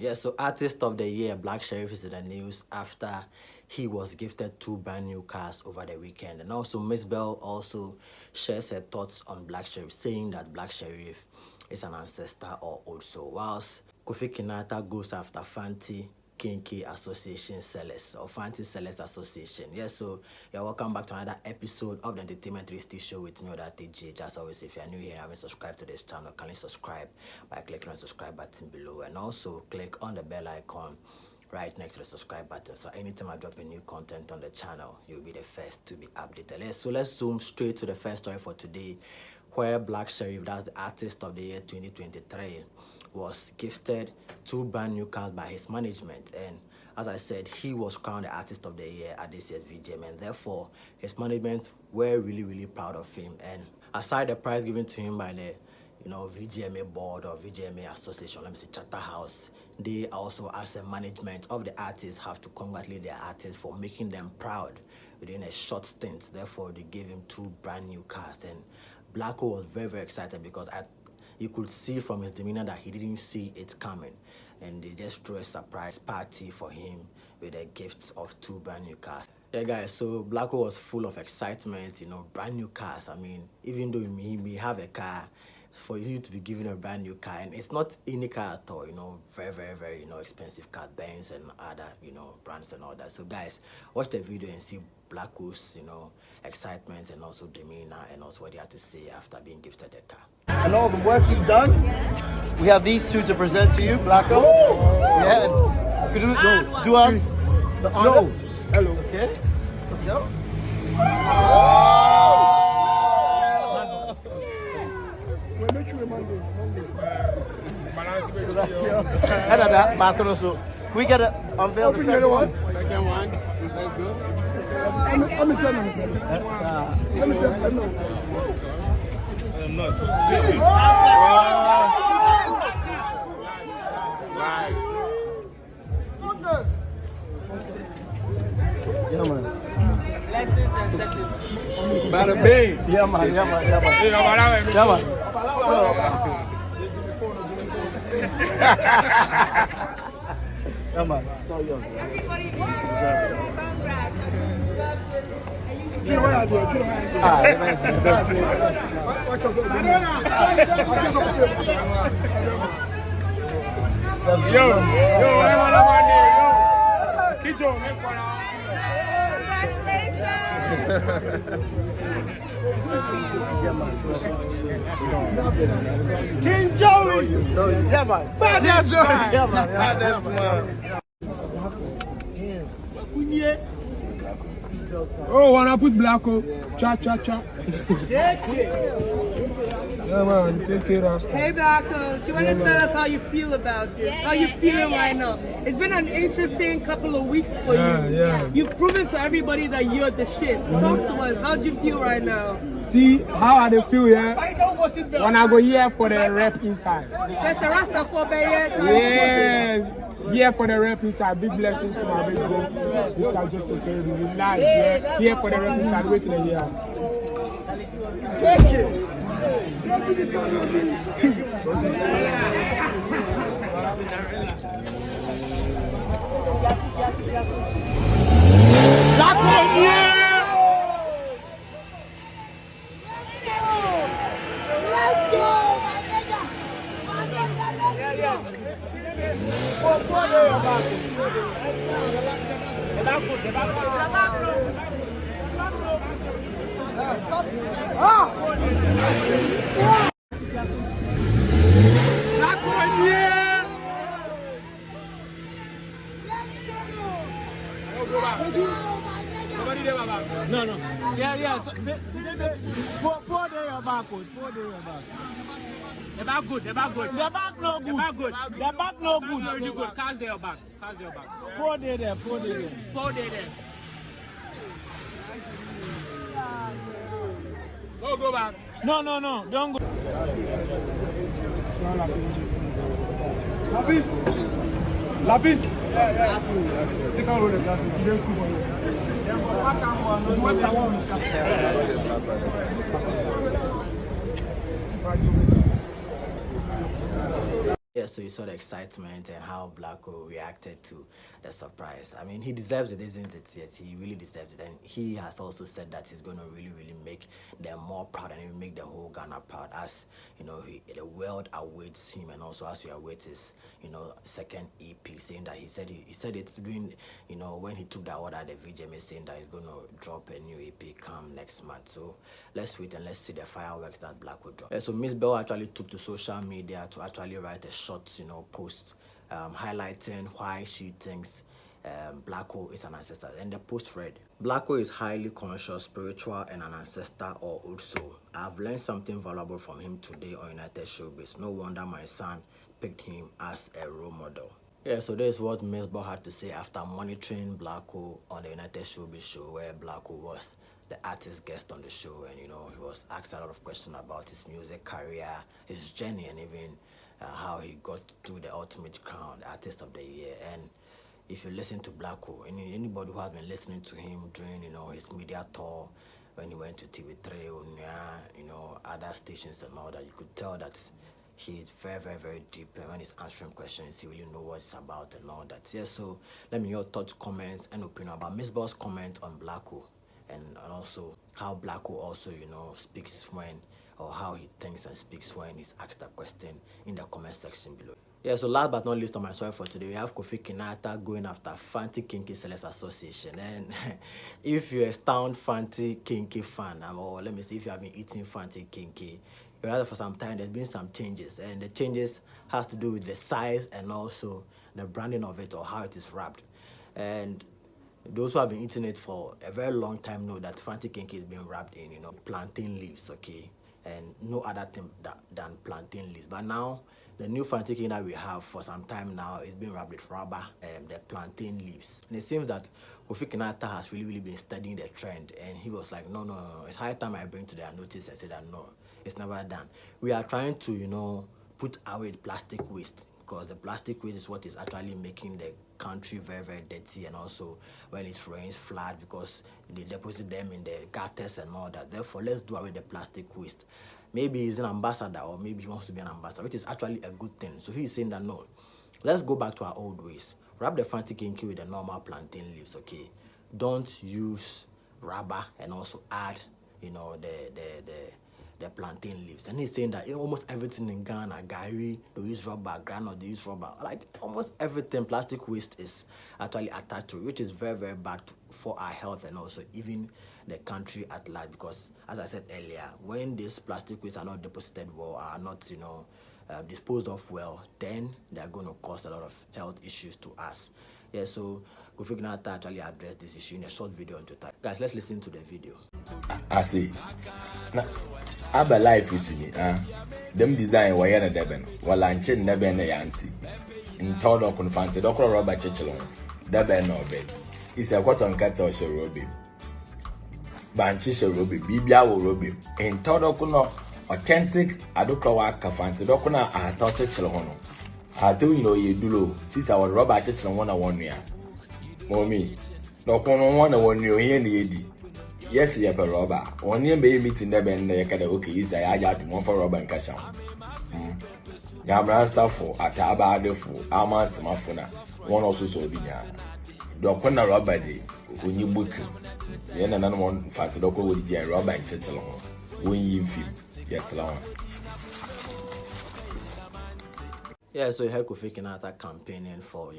Yeah, so Artist of the Year, Black Sherif, is in the news after he was gifted 2 brand new cars over the weekend. And also Mzbel also shares her thoughts on Black Sherif, saying that Black Sherif is an ancestor or old soul, whilst Kofi Kinaata goes after Fante Kenkey Association Sellers or Fante Sellers Association. Yes, so you're welcome back to another episode of the Entertainment 360 Show with me, TJ. Just always, if you're new here and haven't subscribed to this channel, kindly subscribe by clicking on the subscribe button below, and also click on the bell icon right next to the subscribe button, so anytime I drop a new content on the channel, you'll be the first to be updated. So let's zoom straight to the first story for today, where Black Sherif, that's the Artist of the Year 2023, was gifted 2 brand new cars by his management. And as I said, he was crowned the Artist of the Year at this year's VGM, and therefore his management were really proud of him. And aside the prize given to him by the VGMA board or VGMA association, let me say Charterhouse, they also, as a management of the artists, have to congratulate their artists for making them proud within a short stint. Therefore, they gave him 2 brand new cars, and Blacko was very excited because you could see from his demeanor that he didn't see it coming, and they just threw a surprise party for him with a gift of 2 brand new cars. Yeah, guys, so Blacko was full of excitement, brand new cars. I mean, even though he may have a car, for you to be given a brand new car, and it's not any car at all, very expensive car, Benz and other brands and all that. So guys, watch the video and see Blacko's excitement and also demeanor and also what he had to say after being gifted the car. And all the work you've done, we have these 2 to present to you, Blacko. Yeah, could you do us the honor? Hello. Okay, let's go. So we get to unveil the second one. Second one. Let's go. Yeah, man. Blessings and settings. Bada bing. Yeah, man. Yeah, man. Yeah, man. King Joey! Yeah, man. Bad Joey! Yeah, man. Oh, wanna put Blacko? Cha. Yeah, man. Hey Blacko, do you want to tell us how you feel about this? How you feeling right now? It's been an interesting couple of weeks for you. Yeah. You've proven to everybody that you're the shit. Talk to us. How do you feel right now? See how I feel here when I go here for the rep inside. That's the Rasta for Yes. Here for the rep inside. Big blessings to my big bro, Mr. Joseph. Live here for the rep inside. Wait till here. No. Yeah. So, pour there your back. The back good. The back no good. The back no good. Really good. Cast their back. Pour there. Go back. No. Don't go. Labi. Take out the glass. Just go for it. Yeah, so you saw the excitement and how Blacko reacted to the surprise. I mean, he deserves it, isn't it? Yes, he really deserves it. And he has also said that he's going to really, really make them more proud and even make the whole Ghana proud as, the world awaits him and also as we await his, second EP, saying that he said it during, when he took the award at the VGMA, saying that he's going to drop a new EP come next month. So let's wait and let's see the fireworks that Blacko drop. So Mzbel actually took to social media to actually write a short, post highlighting why she thinks Blacko is an ancestor. And the post read, Blacko is highly conscious, spiritual, and an ancestor or old soul. I've learned something valuable from him today on United Showbiz. No wonder my son picked him as a role model. Yeah, so this is what Mzbel had to say after monitoring Blacko on the United Showbiz show, where Blacko was the artist guest on the show, and he was asked a lot of questions about his music career, his journey, and even how he got to the ultimate crown, the artist of the year. And if you listen to Blacko, anybody who has been listening to him during his media tour, when he went to TV3 or other stations and all that, you could tell that he's very, very, very deep, and when he's answering questions, he really knows what it's about and all that. Yeah, so let me hear your thoughts, comments, and opinion about Mzbel's comment on Blacko, and also how Blacko also, speaks when, or how he thinks and speaks when he's asked a question in the comment section below. Yeah, so last but not least on my story for today, we have Kofi Kinaata going after Fante Kenkey Sellers Association. And if you're a stoned Fante Kenkey fan, or let me see, if you have been eating Fante Kenkey, you realize for some time there's been some changes, and the changes has to do with the size and also the branding of it, or how it is wrapped. And those who have been eating it for a very long time know that Fante Kenkey is being wrapped in, plantain leaves, okay? And no other thing than plantain leaves. But now, the new Fante Kenkey that we have for some time now is being wrapped with rubber, the plantain leaves. And it seems that Kofi Kinaata has really, really been studying the trend, and he was like, no, it's high time I bring to their notice and say that no, it's never done. We are trying to, put away plastic waste, because the plastic waste is what is actually making the country very, very dirty, and also when it rains, flood, because they deposit them in the gutters and all that. Therefore, let's do away with the plastic waste. Maybe he's an ambassador, or maybe he wants to be an ambassador, which is actually a good thing. So he's saying that no, let's go back to our old ways. Wrap the Fante Kenkey with the normal plantain leaves, okay? Don't use rubber and also add, the plantain leaves. And he's saying that almost everything in Ghana, Gary, they use rubber, granite, they use rubber. Like almost everything, plastic waste is actually attached to it, which is very, very bad for our health and also even the country at large. Because as I said earlier, when these plastic waste are not deposited well, are not, disposed of well, then they're going to cause a lot of health issues to us. Yeah, so Kofi Kinaata actually addressed this issue in a short video on Twitter. Guys, let's listen to the video. I see. Now, Aba life is me. Them design why na deben. Walanche na ben na yanti. In told on Fante, Doctor Robert Chichelon. Deben no bed. It's a cotton cat or sherobi. Banchi sherobi. Bibia will robi. In told on authentic Adokawa Fante. Docuna I thought Chichelon. I do you do. Since our Robert Chichelon 1 year. Mommy. No one year here lady. Yes, you have a robber. One year baby meeting the bend the kada okay is I had one for robber and cash out. Yabra Safo at Abade for Almas Mafuna. One also so be ya. Docona robber day when you book him. Then another one fat doco would be a robber in Chichelon. When you film. Yes, long. Yeah, so you heard Kofi Kinaata campaigning for,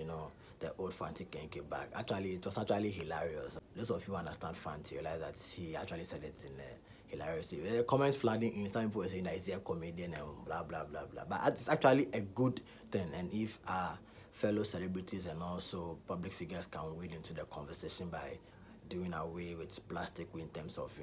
the old Fante Kenkey bag. Actually, it was actually hilarious. Those of you who understand Fante realize that he actually said it in hilarious. The comments flooding in, some people were saying that he's a comedian and blah, blah, blah, blah. But it's actually a good thing. And if our fellow celebrities and also public figures can wade into the conversation by doing away with plastic in terms of,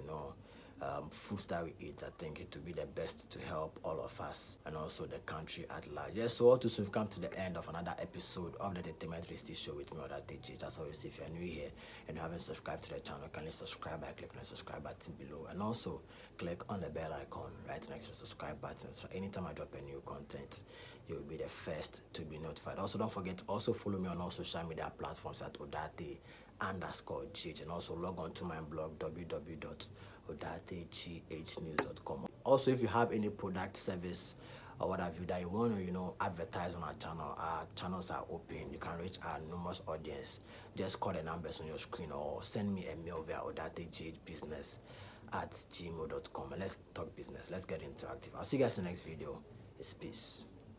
foods that we eat, I think it would be the best to help all of us and also the country at large. Yes, so all too soon we've come to the end of another episode of the Entertainment Artiste Show with me, Artiste. As always, if you're new here and you haven't subscribed to the channel, kindly subscribe by clicking on the subscribe button below, and also click on the bell icon right next to the subscribe button, so anytime I drop a new content, you will be the first to be notified. Also, don't forget to also follow me on all social media platforms at odate_gh, and also log on to my blog www.odateghnews.com. Also, if you have any product, service, or what have you that you want to, you know, advertise on our channel. Our channels are open. You can reach our numerous audience. Just call the numbers on your screen or send me a mail via odateghbusiness@gmail.com and let's talk business. Let's get interactive. I'll see you guys in the next video. It's peace.